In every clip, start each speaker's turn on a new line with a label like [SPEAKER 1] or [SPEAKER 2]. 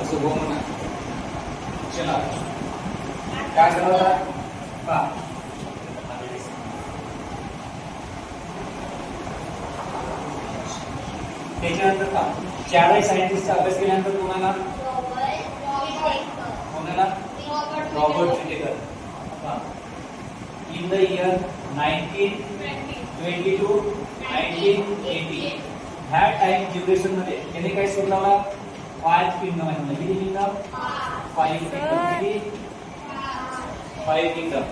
[SPEAKER 1] असं हो म्हणा. चला काय झालं होता पहा. त्याच्यानंतर का चारही सायंटिस्टचा अभ्यास केल्यानंतर कोणाला Robert Whittaker. In the year 1920 to 1980 ह्या टाइम ड्युरेशन मध्ये त्याने काय शोध लावला. 5 किंगडम आहे. किती किंगडम? 5 किंगडम. किती? 5 किंगडम.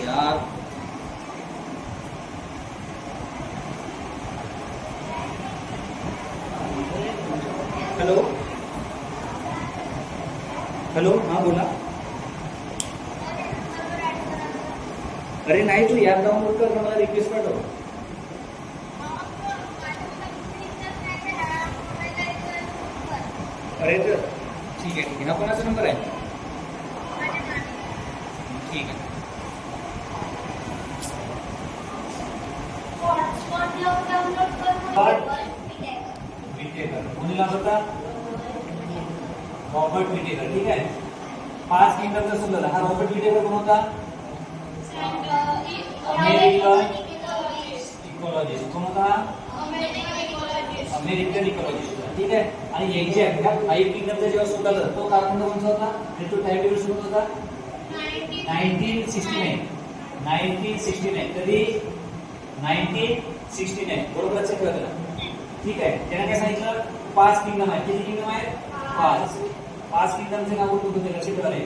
[SPEAKER 1] यार हॅलो हॅलो हा बोला. अरे नाही तू ॲप डाउनलोड कर, मला रिक्वेस्ट पाठव. अरे तर ठीक आहे ठीक आहे. हा कोणाचा नंबर आहे? ठीक आहे. विटेकर कोणी नाव होता? रॉबर्ट विटेकर. ठीक आहे. 5 किंगडमचा शोध लावला. हा रॉबर्ट विटेकर कोण होता? अमेरिकन इकॉलॉजिस्ट. कोण होता? अमेरिकन इकॉलॉजिस्ट. ठीक आहे. आणि एक्झॅक्ट ह्या 5 किंगडमचा जेव्हा शोध लावला तो कालखंड कोणता होता? तो टाइम टेबल सुरू होता 1969. 1969. कधी? 1969. बरोबर लक्षात ठेवा त्याला. ठीक आहे. त्याने काय सांगितलं? 5 किंगडम आहे. किती किंगडम आहेत? 5 किंगडमचे नाव कोणते होते लक्षात ठेवा रे.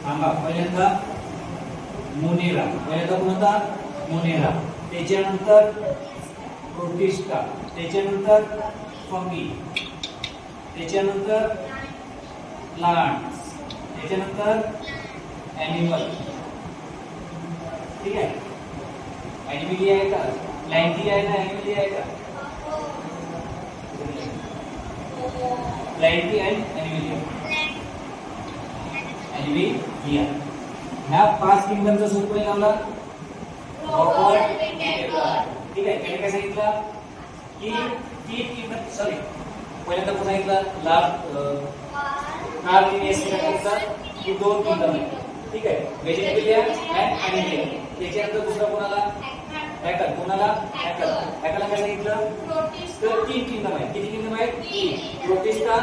[SPEAKER 1] सांगा. पहिल्यांदा मोनेरा. पहिल्यांदा कोण होता? मोनेरा. त्याच्यानंतर प्रोटिस्टा. त्याच्यानंतर फंगी. त्याच्यानंतर प्लांट्स. त्याच्यानंतर ॲनिमल. ठीक आहे. ॲनिमली आहे का? प्लॅन्टी आहे ना? ॲनिमली आहे का? प्लॅन्टी आणि ॲनिमली. ॲनिमली ह्या 5 किंगडमचा शोध कोणी लावला? रॉबर्ट विटेकर. ठीक आहे. त्याने काय सांगितलं की 3 किंगडम सॉरी पहिल्यांदा कोण सांगितलं? कार्ल लिनियस सांगितलं की 2 किंगडम आहेत. ठीक आहे. Vegetarian and animal. त्याच्यानंतर दुसरा कोणाला? हॅकल. कोणाला? हॅकल. हॅकलला काय सांगितलं? तर 3 किंगडम आहेत. किती किंगडम आहेत? 3. Protista,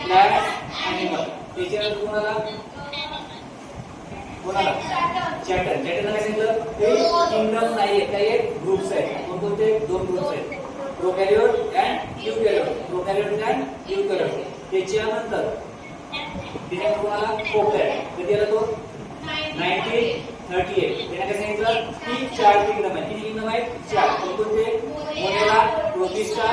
[SPEAKER 1] plants, animal. त्याच्यानंतर कोणाला? चॅटन. चॅटनला काय सांगितलं? ते किंगडम नाहीये, काही ग्रुप्स आहेत. कोणते? 2 ग्रुप्स आहेत. प्रोकॅरियोट अँड यूकॅरियोट. प्रोकॅरियोट अँड यूकॅरियोट. त्याच्यानंतर तिने कोणाला? पोपॅट. कधी आला तो? 1938. त्याने काय सांगितलं की 4 किंगडम आहेत. किती किंगडम आहेत? 4. कोणते? Monera, protista,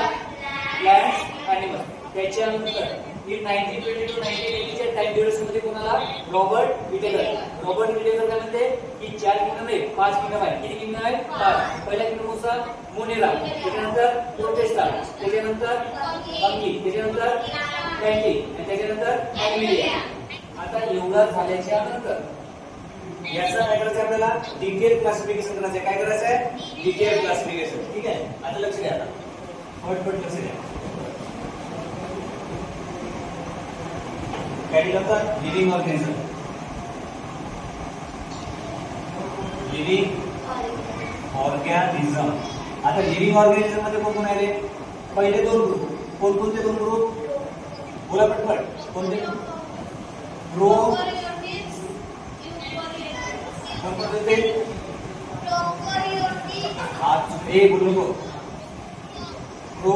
[SPEAKER 1] plants, animal. त्याच्यानंतर 1920 to 1980 च्या टाइम ड्युरेशन मध्ये कोणाला? Robert Whittaker. रॉबर्ट विटेकर काय म्हणते की 4 किंगडम आहेत, 5 किंगडम आहेत. किती किंगडम आहेत? 5. पहिला किंगडम होता मोनेरा. त्याच्यानंतर प्रोटिस्टा. त्याच्यानंतर फंगी. त्याच्यानंतर प्लॅन्टी. आणि त्याच्यानंतर ॲनिमली. आता एवढा झाल्याच्या नंतर याचा काय करायचं आपल्याला? डिटेल क्लासिफिकेशन करायचं आहे. काय करायचं आहे? Detail classification. ठीक आहे. आता लक्ष द्या. पटपट लक्ष द्या. काय दिलं होतं? Living organism. Living organism. आता लिव्हिंग ऑर्गॅनिझम मध्ये कोण कोण आहे रे? पहिले 2 ग्रुप. कोणते 2 ग्रुप? बोला पटपट. कोणते? प्रो एक बोलो प्रो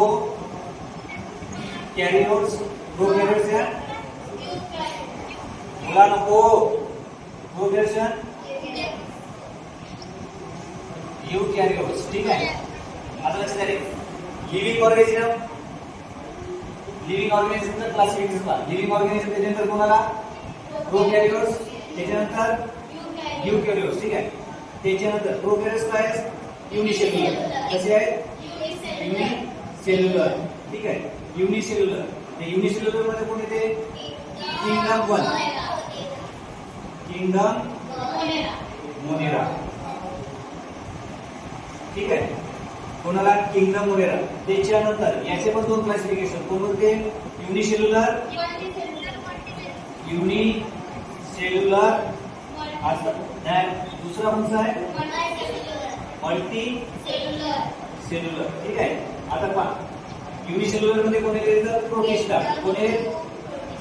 [SPEAKER 1] कॅरियोट्स. प्रो कॅरियोट्स या बोला नको. प्रोकॅरियोट्स यूकॅरियोट्स. ठीक आहे. आता लक्षात द्या रे. लिव्हिंग ऑर्गॅनिझमचं क्लासिफिकेशन पहा. लिव्हिंग ऑर्गॅनिझम त्याच्यानंतर कोणाला? प्रोकॅरियोट्स. त्याच्यानंतर यूकॅरियोट्स. ठीक आहे. त्याच्यानंतर प्रोकॅरियोट्स काय आहेत? युनिसेल्युलर. कसे आहेत? युनिसेल्युलर. ठीक आहे. युनिसेल्युलर. ते युनिसेल्युलर मध्ये कोण येते? किंगडम 1. Kingdom Monera. ठीक आहे. कोणाला किंगडम मोनेरा. त्याच्यानंतर याचे पण दोन क्लासिफिकेशन. कोणते? युनिसेल्युलर असं. दुसरा कोणता आहे? Multi cellular. ठीक आहे. आता पहा युनिसेल्युलर मध्ये कोण आहे? प्रोटिस्टा. कोण आहे?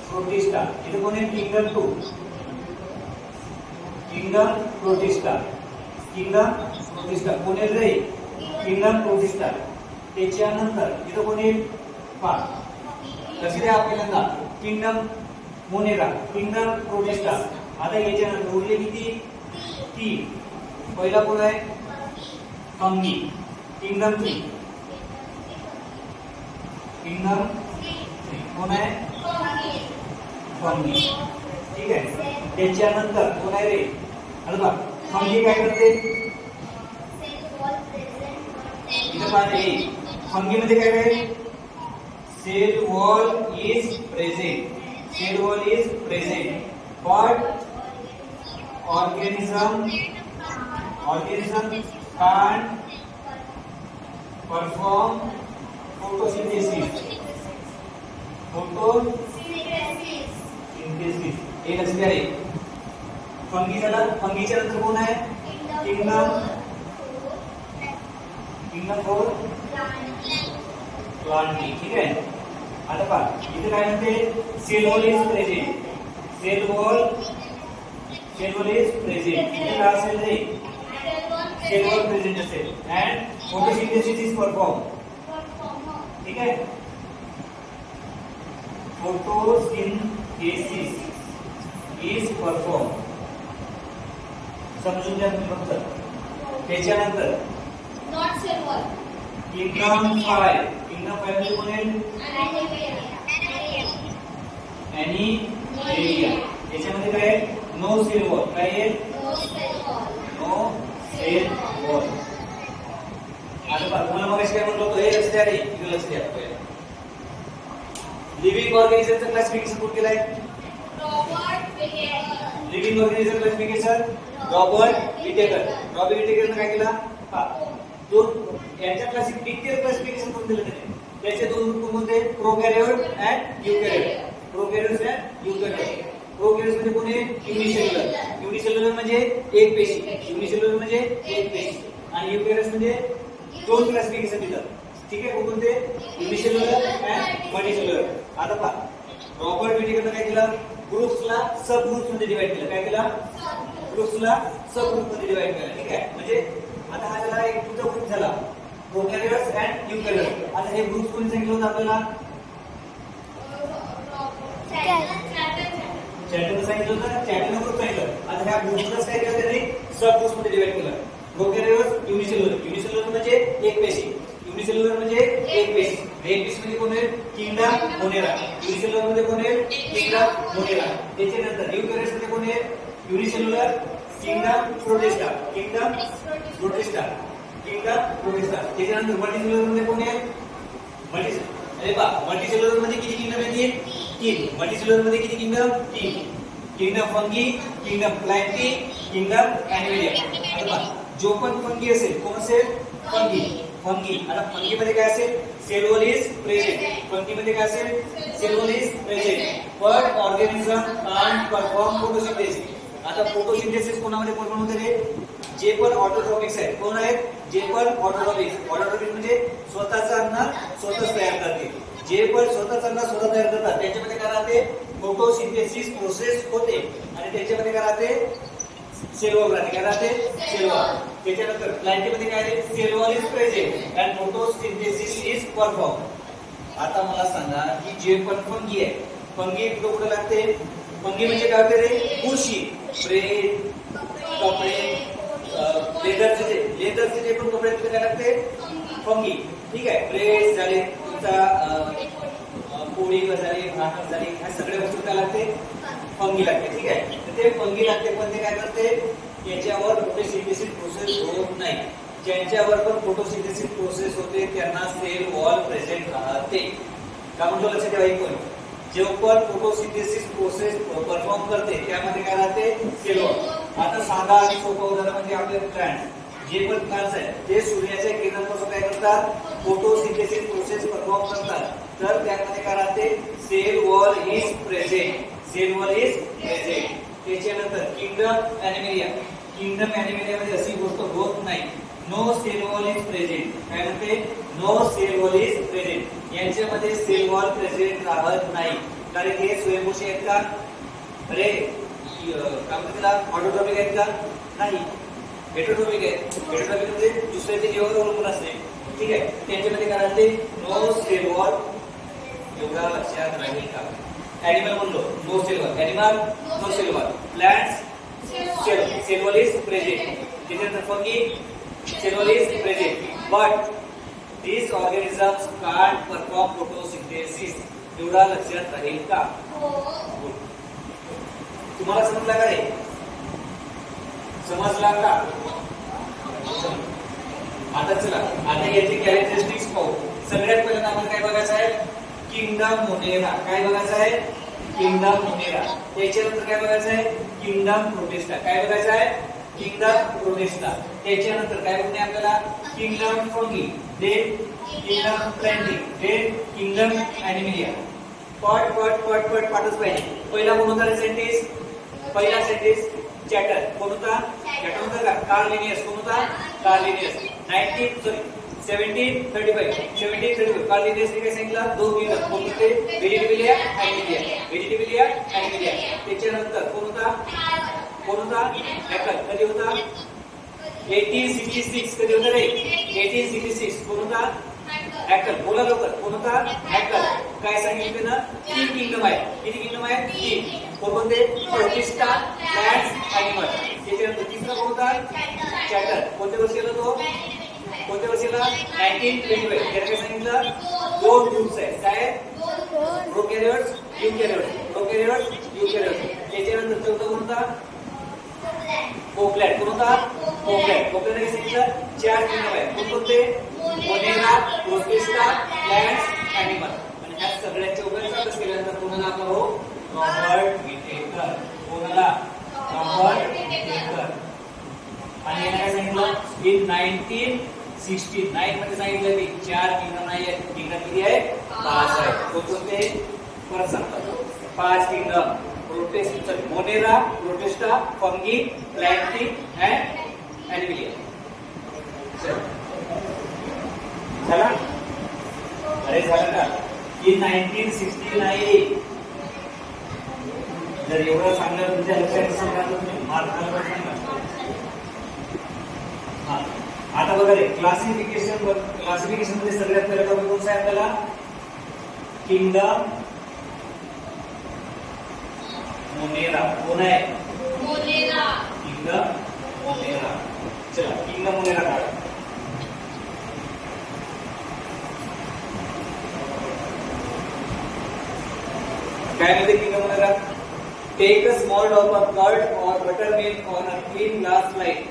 [SPEAKER 1] प्रोटिस्टा. इथे कोण आहे? Kingdom protista. कोण आहे रे? Kingdom protista. त्याच्यानंतर इथं कोण आहे? पहा कशी द्या आपल्याला किंगडम मोनेरा, किंगडम प्रोटिस्टा. आता याच्यानंतर उरले किती? 3. पहिला कोण आहे? फंगी. किंगडम 3. कोण आहे? फंगी. ठीक आहे. त्याच्यानंतर कोण आहे रे? अरे बा फंगी काय करते? इथं पाहते फंगी मध्ये काय आहे? Cell wall is present. But organism can't perform photosynthesis. हे लक्षात घ्या रे. फंगीच्या नंतर कोण आहे? Kingdom 4 Plantae. ठीक आहे. आता पहा इथे काय म्हणते? Cell wall is present. Cell wall is present. इथे काय असेल रे? सेल वॉल प्रेझेंट असेल अँड फोटोसिंथेसिस इज परफॉर्म. ठीक आहे. Photosynthesis is perform. समजून घ्या तुम्ही फक्त. त्याच्यानंतर
[SPEAKER 2] नॉट सेल वॉल.
[SPEAKER 1] किंगडम 5 मध्ये कोण आहे? एनिमेलिया. याच्यामध्ये काय आहे? No cell wall. काय आहे? No cell wall. आता तुम्हाला मग काय म्हणलो होतो? हे लक्ष द्या रे. इथे लक्ष द्या. लिव्हिंग ऑर्गॅनिझमचं क्लासिफिकेशन कोण केलंय? Living organism classification Robert Whittaker. Robert विटेकरने काय केलं? दोन यांच्या क्लासिफिकेशन कोण दिलं त्याने? त्याचे दोन ग्रुप कोणते? प्रोकॅरियोट अँड युकॅरियोट. प्रोकॅरियोट्स म्हणजे कोण आहे? युनिसेल्युलर म्हणजे एक पेशी. आणि युकॅरियोट्स म्हणजे दोन क्लासिफिकेशन दिलं. ठीक आहे. कोणते? Unicellular and multicellular. आता पहा रॉबर्ट विटेकरने काय केलं? ग्रुप्सला सब ग्रुप्स मध्ये डिवाइड केलं. काय केलं? ग्रुप्सला सब ग्रुप मध्ये डिवाइड केलं. ठीक आहे. म्हणजे आता हा झाला एक तुझा ग्रुप झाला प्रोकॅरियोट्स अँड युकॅरियोट्स. आता हे ग्रुप्स कोणी सांगितलं होतं आपल्याला? चॅटरने सांगितलं होतं. चॅटरने ग्रुप सांगितलं. आता ह्या ग्रुप्सला काय केलं त्यांनी? सब ग्रुप्स मध्ये डिवाइड केलं. प्रोकॅरियोट्स युनिसेल्युलर म्हणजे एक पेशी. एक पेशी म्हणजे कोण आहे? Kingdom Monera. युनिसेल्युलर मध्ये कोण आहे? Kingdom Monera. त्याच्यानंतर युकॅरियोट्स मध्ये कोण आहे? Unicellular kingdom protista. त्याच्यानंतर मल्टीसेल्युलर मध्ये कोण आहे? मल्टीसेल्युलर मध्ये किती किंगडम येतील? 3. मल्टीसेल्युलर मध्ये किती kingdom? 3. Kingdom fungi, kingdom Plantae, kingdom animalia. आता जो पण फंगी असेल कोण असेल? फंगी. आता फंगी मध्ये काय असेल? Cell wall is present. फंगीमध्ये काय असेल? Cell wall is present but organism can't perform photosynthesis. आता फोटोसिंथेसिस कोणामध्ये परफॉर्म होते रे? जे पण ऑटोट्रॉपिक्स आहेत. कोण आहेत? जे पण ऑटोट्रॉपिक्स म्हणजे स्वतःचं अन्न स्वतःच तयार करते. जे पण स्वतःचं अन्न स्वतः तयार करतात त्यांच्यामध्ये काय राहते? फोटोसिंथेसिस प्रोसेस होते आणि त्यांच्यामध्ये काय राहते? सेल वॉल राहते. काय राहते? Cell wall. त्याच्यानंतर प्लांटमध्ये काय आहे? Cell wall is present and photosynthesis is perform. आता मला सांगा की जे पण फंगी आहे, फंगी कुठे लागते? फंगी म्हणजे काय होते रे? बुरशी, ब्रेड, कपडे, लेदरचे जे पण कपडे तिथे काय लागते? फंगी. ठीक आहे. ब्रेड झाले, तुमचा पोळी झाली, भाकर झाली, ह्या सगळ्या वस्तू काय लागते? फंगी लागते. ठीक आहे. तर ते फंगी लागते पण ते काय करते? याच्यावर फोटोसिंथेसिस प्रोसेस होत नाही. ज्यांच्यावर पण फोटोसिंथेसिस प्रोसेस होते त्यांना सेल वॉल प्रेझेंट राहते. का म्हणतो लक्षात ठेवा? एक पॉईंट. जे पण फोटोसिंथेसिस प्रोसेस परफॉर्म करते त्यामध्ये काय राहते? Cell wall. आता साधा आणि सोपं उदाहरण म्हणजे आपले प्लांट. जे पण प्लांट्स आहेत ते सूर्याच्या किरणांपासून काय करतात, फोटोसिंथेसिस प्रोसेस परफॉर्म करतात. तर त्यामध्ये काय राहते, cell wall is present, cell wall is present. त्याच्यानंतर किंगडम ॲनिमेलिया, किंगडम ॲनिमेलिया मध्ये अशी गोष्ट होत नाही. No cell wall is present. काय म्हणते, no cell wall is present. यांच्यामध्ये सेल वॉल प्रेझेंट राहत नाही, कारण हे स्वयंपोषी आहेत का, अरे काय म्हणते त्याला, ऑटोट्रॉपिक आहेत का, नाही, हेटरोट्रॉपिक आहेत. हेटरोट्रॉपिक म्हणजे दुसऱ्याच्या जीवावर अवलंबून असते. ठीक आहे, त्यांच्यामध्ये काय राहते, नो सेल वॉल. एवढा लक्षात राहील का. ॲनिमल म्हणलो, no cell wall, animal no cell wall. Plants cell wall is present. त्याच्यानंतर fungi cell wall is present, but these organisms can't perform photosynthesis. एवढा लक्षात राहील का. तुम्हाला समजला का रे, समजला का. आता चला, आता याची कॅरेक्टरिस्टिक्स पाहू. सगळ्यात पहिल्यांदा आपण काय बघायचं आहे, किंगडम मोनेरा. काय बघायचं आहे, किंगडम मोनेरा. त्याच्यानंतर काय बघायचं आहे, किंगडम प्रोटिस्टा. काय बघायचं आहे, किंगडम प्रोटिस्टा. त्याच्यानंतर काय बघणे आपल्याला, kingdom Fungi, then kingdom planting, then kingdom Animalia. पट पट पट पट पाठच पाहिजे. पहिला कोण होता सेंटेन्स, पहिला सेंटेन्स चॅटर. कोण होता, चॅटर होता का, कार्ल लिनियस. कोण होता, कार्ल लिनियस. 1735 कार्ल लिनियसने काय सांगितलं, दोन किंगडम. कोण होते, व्हेजिटेबिलिया ॲनिमेलिया, व्हेजिटेबिलिया ॲनिमेलिया. त्याच्यानंतर कोण होता, हॅकल. कधी होता, 1866. कधी होता रे, 1866. कोण होता, हॅकल. बोला लवकर, कोण होता, हॅकल. काय सांगितलं ना, 3 किंगडम आहे. किती किंगडम आहे, 3. कोणते, प्रोटिस्टा, प्लांट्स, ॲनिमल. त्याच्यानंतर तिसरा कोण होता, चॅटर. कोणत्या वर्षीला तो, कोणत्या वर्षीला, 1925. त्याला काय सांगितलं, 2 ग्रुप्स आहेत. काय, प्रोकॅरियोट्स, युकॅरियोट्स, प्रोकॅरियोट्स, युकॅरियोट्स. त्याच्यानंतर चौथा कोण होता, कोपलॅट. कोण होता, कोपलॅट. कोपलॅट काय सांगितलं, 4 किंगडम आहे. कोणते, मोनेरा, प्रोटिस्टा, प्लांट्स, ॲनिमल. आणि ह्या सगळ्यांच्या उभ्याचा अभ्यास केल्यानंतर कोणाला आपण हो, रॉबर्ट विटेकर. कोणाला, रॉबर्ट विटेकर. आणि याने काय सांगितलं, इन 1969 मध्ये सांगितलं की 4 किंगडम नाही आहेत. किंगडम किती आहे, 5 आहेत. कोणते, परत सांगतो, 5 kingdom. Monera, protista, fungi, planting and Animalia. झाला, अरे झालं का. इन 1969. जर एवढं सांगणार तुमच्या लक्षात सांगा, तुम्ही मार्क सांगा. आता बघा रे, क्लासिफिकेशन मध्ये सगळ्यात पहिला टॉपिक कोणता आहे आपल्याला, किंगडम मोनेरा. कोण आहे,
[SPEAKER 2] मोनेरा.
[SPEAKER 1] Kingdom Monera. चला, किंगडम मोनेरा काढा. काय म्हणते kingdom Monera, take a small drop of curd or buttermilk on a clean glass slide.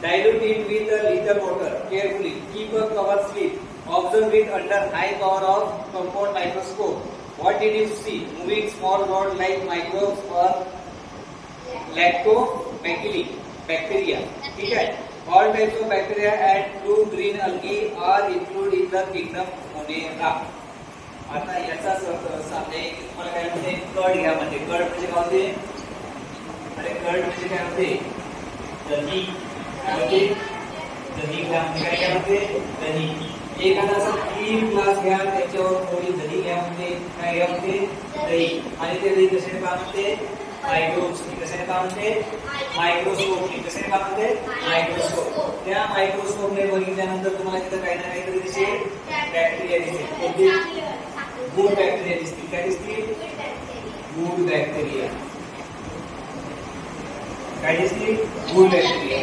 [SPEAKER 1] Dilute it with a little water carefully. Keep a cover slip. Observe it under high power of compound microscope. What did you see? Moving small rod like microbes or lactobacilli bacteria. ठीक है. All types of bacteria and blue green algae are included in the kingdom Monera. आता याचा सामने तुम्हाला काय म्हणते, curd घ्या म्हणते. कर्ड म्हणजे काय होते, अरे कर्ड म्हणजे काय होते, दही. काय होते, दही घ्या म्हणजे काय म्हणते, दही. एखादा असा क्लीन ग्लास घ्या, त्याच्यावर थोडी दही घ्या म्हणते. काय घ्या म्हणते, दही. आणि ते दही कशाने पहा म्हणते, मायक्रोस्कोप. कशाने पहा म्हणते, मायक्रोस्कोप. कशाने पहा म्हणते, मायक्रोस्कोप. त्या मायक्रोस्कोपने बघितल्यानंतर तुम्हाला तिथं काही ना काहीतरी दिसेल, बॅक्टेरिया दिसेल. कोणती, गुड बॅक्टेरिया दिसतील. काय दिसतील, गुड बॅक्टेरिया. काय दिसतील, गुड बॅक्टेरिया.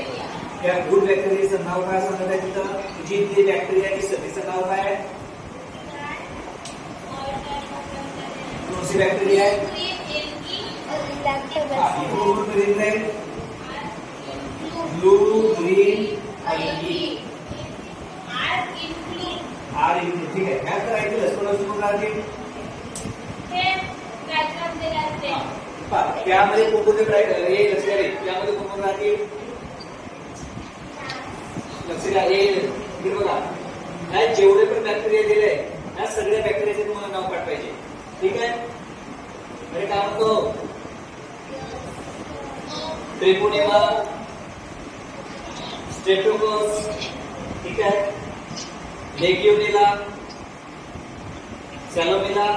[SPEAKER 1] त्या गुड बॅक्टेरियाचं नाव काय सांगत आहे तिथं, जी ती बॅक्टेरिया दिसत तिचं नाव काय आहे, कोणती बॅक्टेरिया आहे, ब्लू ग्रीन अल्गी. ठीक आहे. काय करायचं, थोडं राहतील. त्यामध्ये कोणकोणते हे लक्षात, त्यामध्ये कोणकोण राहतील, लक्ष द्या. हे बघा, ह्या जेवढे पण बॅक्टेरिया दिले ह्या सगळ्या बॅक्टेरियाचे तुम्हाला नाव पाठ पाहिजे. ठीक आहे. अरे काय म्हणतो, ट्रिपोनेमा, स्ट्रेप्टोकोकस, ठीक आहे, लेगियोनेला, सॅलोमेला,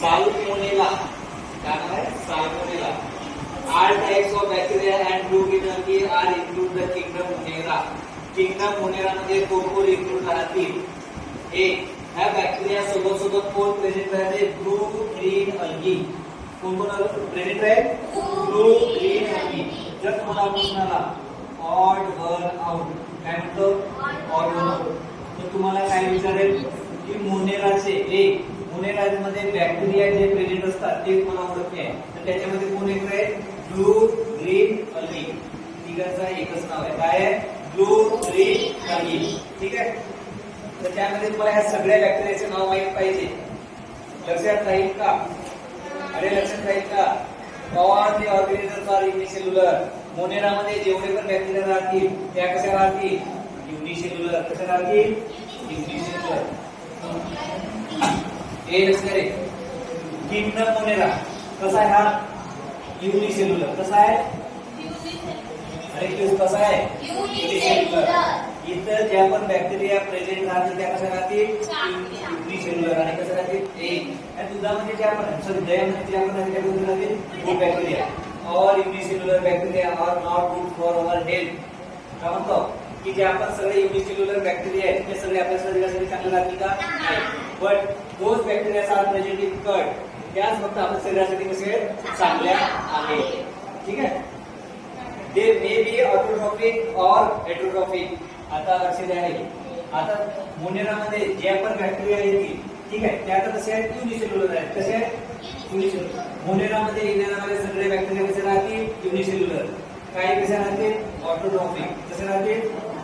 [SPEAKER 1] साल्मोनेला, काय नाव आहे, salmonella. All types of bacteria and group in algae are include the kingdom Monera. Kingdom Monera मध्ये कोण include राहतील. एक, ह्या बॅक्टेरिया सोबत कोण प्रेझेंट राहते, ब्लू ग्रीन अल्गी. कोण प्रेझेंट आहे, ब्लू ग्रीन अल्गी. जर तुम्हाला प्रश्न आला ऑड वन आउट, काय म्हणतो, ऑड वन आउट, तर तुम्हाला काय विचारेल की मोनेराचे एक, मोनेरामध्ये बॅक्टेरिया जे प्रेझेंट असतात ते तुम्हाला ओळखणे आहे. तर त्याच्यामध्ये कोण एक आहे, ब्लू ग्रीन अल्गी. तिघांचा एकच नाव आहे, काय आहे, ब्लू ग्रीन अल्गी. ठीक आहे. तर त्यामध्ये तुम्हाला ह्या सगळ्या बॅक्टेरियाचे नाव माहित पाहिजे. लक्षात राहील का, अरे लक्षात राहील का. All the organisms are unicellular. मोनेरामध्ये जेवढे पण बॅक्टेरिया राहतील त्या कशा राहतील, युनिसेल्युलर. कशा राहतील, युनिसेल्युलर. हे लक्षात रे. किंगडम मोनेरा कसा आहे, हा युनिसेल्युलर. कसा आहे, अरे कसा आहे, युनिसेल्युलर. इतर ज्या पण बॅक्टेरिया प्रेझेंट राहतील त्या कशा राहतील, युनिसेल्युलर. आणि कसं राहतील, एक. आणि दुधामध्ये ज्या पण सॉरी दह्यामध्ये ज्या पण राहतील good bacteria. All unicellular bacteria are not good for our health. काय म्हणतो की जे आपण सगळे युनिसेल्युलर बॅक्टेरिया आहेत ते सगळे आपल्या शरीरासाठी चांगले राहतील का, but those bacteria are present in gut, त्याच फक्त आपल्या शरीरासाठी कसे चांगल्या आहेत. ठीक आहे. दे मे बी ऑटोट्रॉफिक और हेटेरोट्रॉफिक. आता लक्ष द्या. आता मोनेरामध्ये ज्या पण बॅक्टेरिया येतील, ठीक आहे, त्या आता कसे आहेत, युनिसेल्युलर आहेत. कसे आहेत, युनिसेल्युलर. मोनेरामध्ये येणारे सगळे बॅक्टेरिया कसे राहतील, युनिसेल्युलर. काही कसे राहतील, ऑटोट्रॉफिक. कसे राहतील,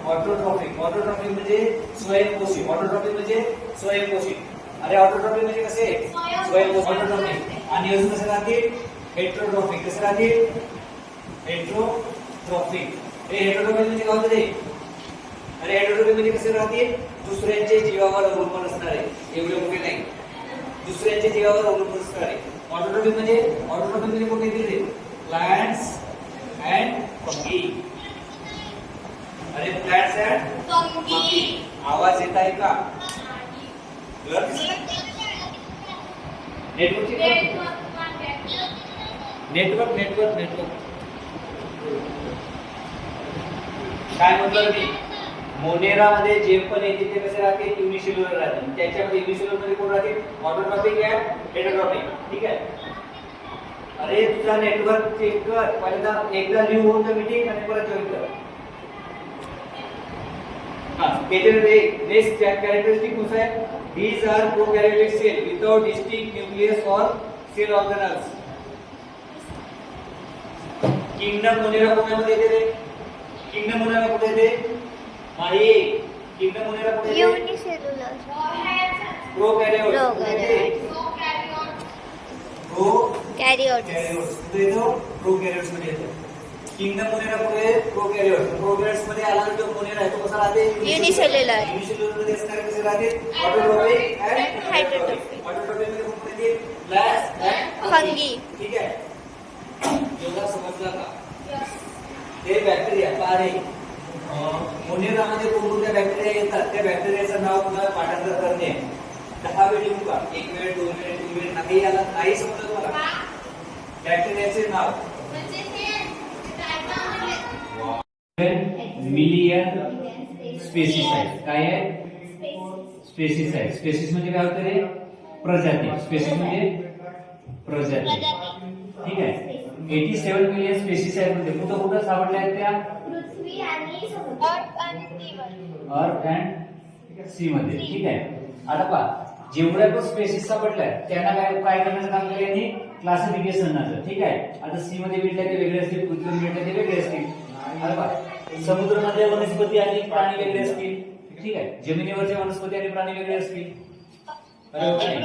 [SPEAKER 1] ऑटोट्रॉफिक. ऑटोट्रॉफिक म्हणजे स्वयंपोषी. ऑटोट्रॉफिक म्हणजे स्वयंपोषी. अरे ऑटोट्रॉफिक म्हणजे कसे, स्वयंपोषी, ऑटोट्रॉफिक. आणि अजून कसे राहतील, हेटेरोट्रॉफिक. कसे राहतील, हेटेरोट्रॉफिक. हे हेटेरोट्रॉफिक म्हणजे काय होते, अरे हेटेरोट्रॉफिक म्हणजे कसे राहतील, दुसऱ्यांच्या जीवावर अवलंबून असणारे, एवढे मोठे नाही, दुसऱ्यांच्या जीवावर अवलंबून असणारे. ऑटोट्रॉफिक म्हणजे कोणते दिले, प्लांट्स अँड फंगी. अरे प्लांट्स अँड फंगी. आवाज येत आहे का, नेटवर्क काय म्हटलं मी, मोनेरामध्ये जे पण येते ते कसे राहतील, युनिसेल्युलर राहतील. त्याच्यामध्ये युनिसेल्युलर मध्ये कोण राहतील, ऑटोट्रॉफिक अँड हेटेरोट्रॉफिक. ठीक आहे. अरे तुझा नेटवर्क चेक कर पहिल्यांदा, एकदा लिहून होऊन मीटिंग आणि परत जॉईन कर. हां, नेक्स्ट कॅरेक्टरिस्टिक कसा आहे, these are prokaryotic cell without distinct nucleus or cell organelles. Kingdom Monera कोणामध्ये येते रे, किंगडम मोनेरा कुठे येते, नाही, किंगडम मोनेरा कुठे येते,
[SPEAKER 2] युनिसेल्युलर.
[SPEAKER 1] प्रोकॅरियोट्स.
[SPEAKER 2] कॅरियोट्स.
[SPEAKER 1] कुठे येतो, प्रोकॅरियोट्स मध्ये येतो. किंगडम मोनेरा कुठे, प्रोकॅरियोट्स. प्रोकॅरियोट्स मध्ये आला जो मोनेरा आहे तो कसा राहते,
[SPEAKER 2] युनिसेल्युलर.
[SPEAKER 1] युनिसेल्युलर मध्ये असणारे कसे राहते, ऑटोट्रॉफिक अँड
[SPEAKER 2] हेटेरोट्रॉफिक.
[SPEAKER 1] ऑटोट्रॉफिक मध्ये कोण येते, प्लांट्स अँड
[SPEAKER 2] फंगी.
[SPEAKER 1] ठीक आहे. एवढा समजला का, हे बॅक्टेरिया पारे मोनेरामध्ये कोणत्या बॅक्टेरिया येतात त्या बॅक्टेरियाचं नाव तुम्हाला पाठांतर करणे. 10 वेळ लिहू का, 1 वेळ 2 वेळ 3 वेळ नाही आला नाही समजलं तुम्हाला, बॅक्टेरियाचे नाव मिलियन स्पेसिस आहे. काय आहे, स्पेसिस आहे. स्पेसिस म्हणजे काय होतं रे, प्रजाती. स्पेसिस म्हणजे प्रजाती. ठीक आहे. 87 मिलियन स्पेसिस आहेत. म्हणजे कुठं कुठं सापडल्या आहेत त्या,
[SPEAKER 2] पृथ्वी आणि समुद्र,
[SPEAKER 1] अर्थ अँड सी मध्ये. ठीक आहे. आता पहा, जेवढ्या पण स्पेसिस सापडल्या त्यांना काय करण्याचं काम केलं यांनी, क्लासिफिकेशनचं. ठीक आहे. आता सी मध्ये भेटल्या ते वेगळे असतील, पृथ्वीवर भेटल्या ते वेगळे असतील. आता पहा, समुद्रामध्ये वनस्पती आणि प्राणी वेगळे असतील. ठीक आहे. जमिनीवरचे वनस्पती आणि प्राणी वेगळे असतील. अरे हो की नाही,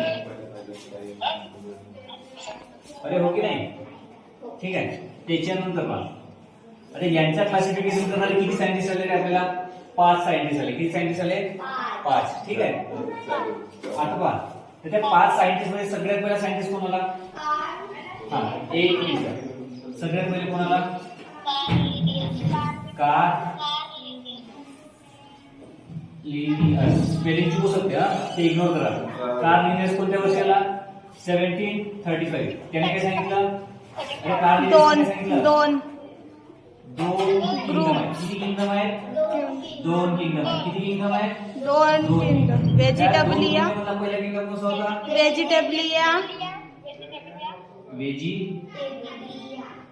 [SPEAKER 1] अरे हो की नाही. ठीक आहे. त्याच्यानंतर पहा, आता यांच्या क्लासिफिकेशन करणारे किती सायंटिस्ट आले आपल्याला? 5 सायंटिस्ट आले. किती सायंटिस्ट आले? 5. ठीक आहे. आता पहा, तर त्या 5 सायंटिस्ट मध्ये सगळ्यात पहिला सायंटिस्ट कोण आला? हा, एक मिनिट. सगळ्यात पहिले कोण आला? स्पेलिंग चुकू शकते हा, ते इग्नोर करा. कार्ल लिनियस कोणत्या वर्षी आला? 1735. त्याने काय सांगितलं? कार्ल लिनियसने सांगितलं दोन किंगडम आहेत. किती किंगडम आहेत? 2 किंगडम आहेत. किती किंगडम आहेत?
[SPEAKER 3] 2 किंगडम. वेजिटेबलिया,
[SPEAKER 1] पहिला किंगडम कोणता होता?
[SPEAKER 3] वेजिटेबलिया,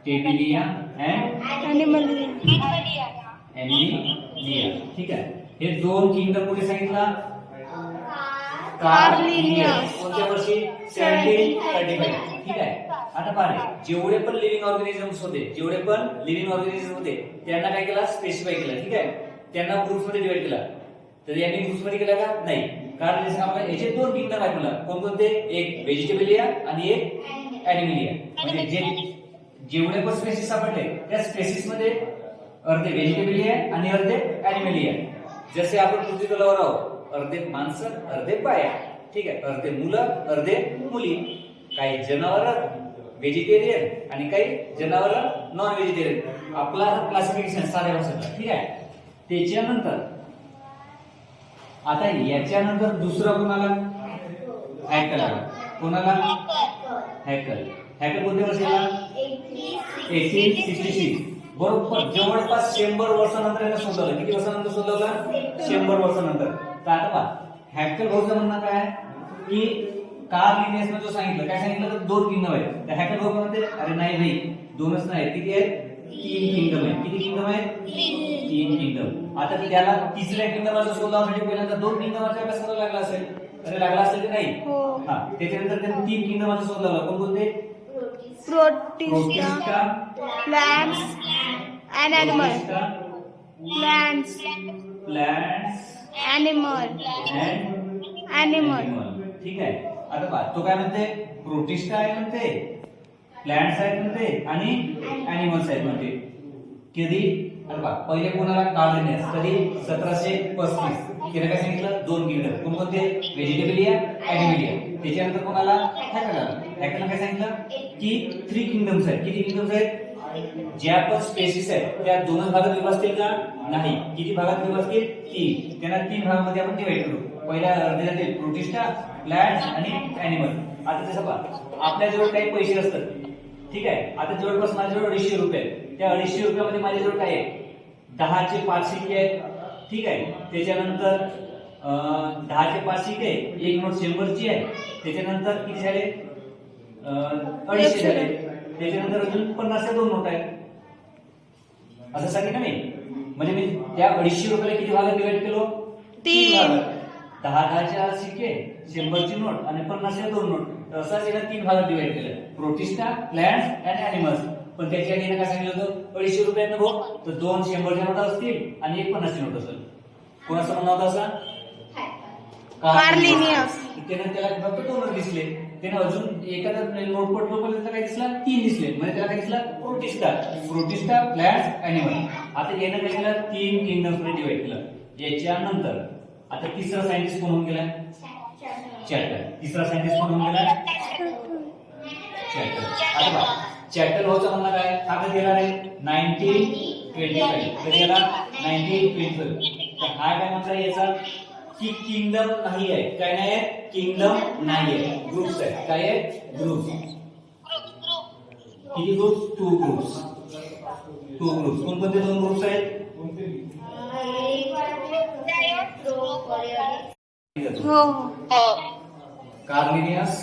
[SPEAKER 1] टेबिलिया अँड
[SPEAKER 3] एनिमलिया.
[SPEAKER 1] एनिमिलिया. ठीक आहे. हे 2 किंगडम कुठे सांगितला?
[SPEAKER 3] Carl Linnaeus.
[SPEAKER 1] कोणत्या वर्षी? 1735. ठीक आहे. आता पहा, जेवढे पण लिव्हिंग ऑर्गॅनिझम्स होते, त्यांना काय केलं? स्पेसिफाय केलं. ठीक आहे. त्यांना ग्रुप्स मध्ये डिवाइड केला. तर यांनी ग्रुप्स मध्ये केला का? नाही. कारण याचे 2 किंगडम आहेत. मला कोणकोणते? एक व्हेजिटेबलिया आणि एक एनिमिलिया. म्हणजे जेवढे पण स्पेसिस सापडले त्या स्पेसिस मध्ये अर्धे व्हेजिटेबलिया आणि अर्धे एनिमिलिया. जसे आपण पृथ्वी तलावर आहोत, अर्धे माणसं अर्धे बाया. ठीक आहे. अर्धे मुलं अर्धे मुली. काही जनावर व्हेजिटेरियन आणि काही जनावर नॉन व्हेजिटेरियन. आपला क्लासिफिकेशन साध्या भाषेत. ठीक आहे. त्याच्यानंतर आता याच्यानंतर दुसरा कोणाला? हॅकल आला. कोणाला? हॅकल. हॅकल कोणत्या वर्षी आला? 1866. बरोबर जवळपास 100 वर्षानंतर याला शोधलं. किती वर्षानंतर शोधलं? 100 वर्षानंतर. तर आता पहा, हॅकल भाऊचं म्हणणं काय की कार्ल लिनियसने जो सांगितलं, काय सांगितलं? तर 2 किंगडम आहेत. तर हॅकल भाऊ म्हणते अरे नाही भाई, 2च नाही. किती आहेत? 3 किंगडम आहेत. किती किंगडम आहेत? 3 किंगडम. आता त्याला तिसऱ्या किंगडमचा शोध लावण्यासाठी पहिल्यांदा 2 किंगडमचा अभ्यास करावा लागला असेल. अरे लागला असेल की नाही? हा. त्याच्यानंतर त्यांनी 3 किंगडमचा शोध लावला. कोणकोणते?
[SPEAKER 3] Protista, plants and animals. Animal.
[SPEAKER 1] ठीक आहे. आता पहा, तो काय म्हणते? प्रोटिस्टा आहे म्हणते, प्लांट्स आहेत म्हणते आणि एनिमल्स आहेत म्हणते. कधी? अरे पहा, पहिले कोणाला? Carl Linnaeus. कधी? 1735. त्याने काय सांगितलं? 2 किंगडम. कोणकोणते? Vegetabilia, Animalia. त्याच्यानंतर कोणाला? हॅकल आला. हॅकलने काय सांगितलं की 3 किंगडम्स आहेत. किती किंगडम्स आहेत? ज्या पण स्पेसिस आहेत त्या 2च भागात विभागतील का? नाही. किती भागात विभागतील? 3. त्यांना 3 भागामध्ये आपण डिवाइड करू. पहिल्या अर्ध्यातील प्रोटिस्टा, प्लांट्स आणि एनिमल. आता तसं पहा, आपल्याजवळ काही पैसे असतात. ठीक आहे. आता जवळपास माझ्याजवळ 250 रुपये आहेत. त्या 250 रुपयामध्ये माझ्याजवळ काय आहे? 10चे 5 सिक्के आहेत. ठीक आहे. त्याच्यानंतर 10चे 5 सिक्के, एक नोट 100ची आहे. त्याच्यानंतर किती झाले? 250 झाले. त्याच्यानंतर अजून 50च्या 2 नोट आहेत. असं सांगितलं मी. म्हणजे मी त्या 250 रुपयाला किती भागात डिवाइड केलो? 3 भागात. 10च्या सिक्के, 100ची नोट आणि 50च्या 2 नोट. तसाच याला 3 भागात डिवाइड केलं. Protista, plants and animals. पण त्याच्या आधी काय सांगितलं होतं? 250 रुपयात भाऊ, तर 2 100च्या नोटा असतील आणि 1 50ची नोट असेल. कोणाचं म्हणणं होतं असं?
[SPEAKER 3] Carl Linnaeus.
[SPEAKER 1] त्याने त्याला फक्त 2 दिसले. त्याने अजून एखादा नोट पटलो पण त्याला काय दिसला? 3 दिसले. म्हणजे त्याला काय दिसला? Protista, plants, animal. आता यानं काय केलं? 3 किंगडम्स मध्ये डिवाइड केलं. याच्यानंतर आता तिसरा सायंटिस्ट कोण होऊन गेला? चॅटल. तिसरा सायंटिस्ट कोण होऊन गेला? चॅटल. आता बघा, चॅटल भाऊचं म्हणणं काय? कागद गेला रे 1925. कधी गेला? 1925. तर हा काय म्हणता याचा की किंगडम नाही आहे. काय नाही आहे? किंगडम नाही आहे. ग्रुप्स आहेत. काय आहे? ग्रुप्स. किती ग्रुप्स? 2 ग्रुप्स. 2 ग्रुप्स. कोणकोणते 2 ग्रुप्स आहेत?
[SPEAKER 3] हो.
[SPEAKER 1] Carl Linnaeus,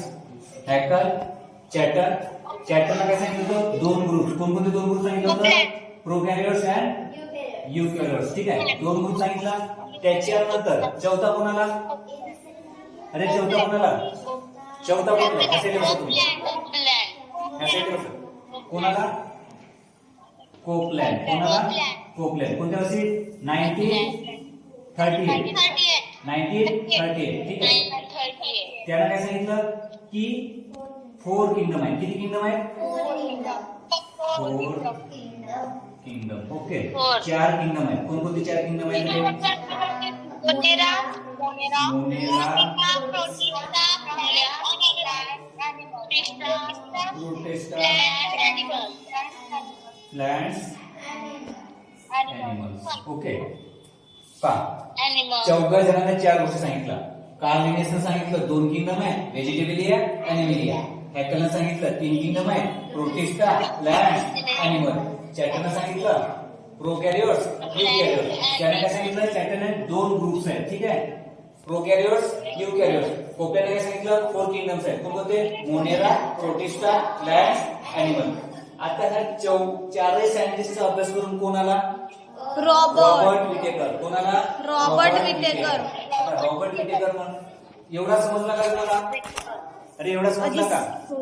[SPEAKER 1] हॅकल, चॅटल. चॅटलला काय सांगितलं होतं? 2 ग्रुप्स. कोणकोणते 2 ग्रुप सांगितलं होतं? प्रोकॅरियोट्स अँड युकॅरियोट्स. ठीक आहे. 2 ग्रुप सांगितला. त्याच्यानंतर चौथा कोणाला? अरे चौथा कोणाला? चौथा कोणाला? ह्यासाठी बसा तुम्ही. ह्यासाठी बसा. कोणाला? कोपलँड. कोणाला? कोपलँड. कोणत्या वर्षी? 1938. 1938. ठीक आहे. त्याला काय सांगितलं की 4 किंगडम आहे. किती किंगडम आहे? 4 किंगडम. Okay,
[SPEAKER 4] Four.
[SPEAKER 1] 4 किंगडम आहेत. कोणकोणते 4 किंगडम आहेत?
[SPEAKER 4] Monera
[SPEAKER 1] Monera, protista, plants, animals. Okay, पहा चौघा जणांना 4 गोष्टी सांगितल्या. कार्ल लिनेसनं सांगितलं 2 किंगडम आहे, व्हेजिटेबलिया, ॲनिमलिया. हॅकलनं सांगितलं 3 किंगडम आहे, प्रोटिस्टा, प्लांट्स, ॲनिमल. चॅटरनं सांगितलं प्रोकॅरियोट्स, युकॅरियोट्स. त्याने काय सांगितलं? चॅटरने 2 ग्रुप्स आहेत, ठीक आहे, प्रोकॅरियोट्स, युकॅरियोट्स. पोप्याने काय सांगितलं? 4 किंगडम्स आहेत. कोणते? Monera, protista, plants, animal. आता ह्या 4 सायंटिस्टचा अभ्यास करून कोणाला? रॉबर्ट विटेकर. कोणाला?
[SPEAKER 3] Robert Whittaker.
[SPEAKER 1] रॉबर्ट विटेकर म्हण. एवढा समजला का तुम्हाला? अरे एवढा समजला का?
[SPEAKER 3] हो.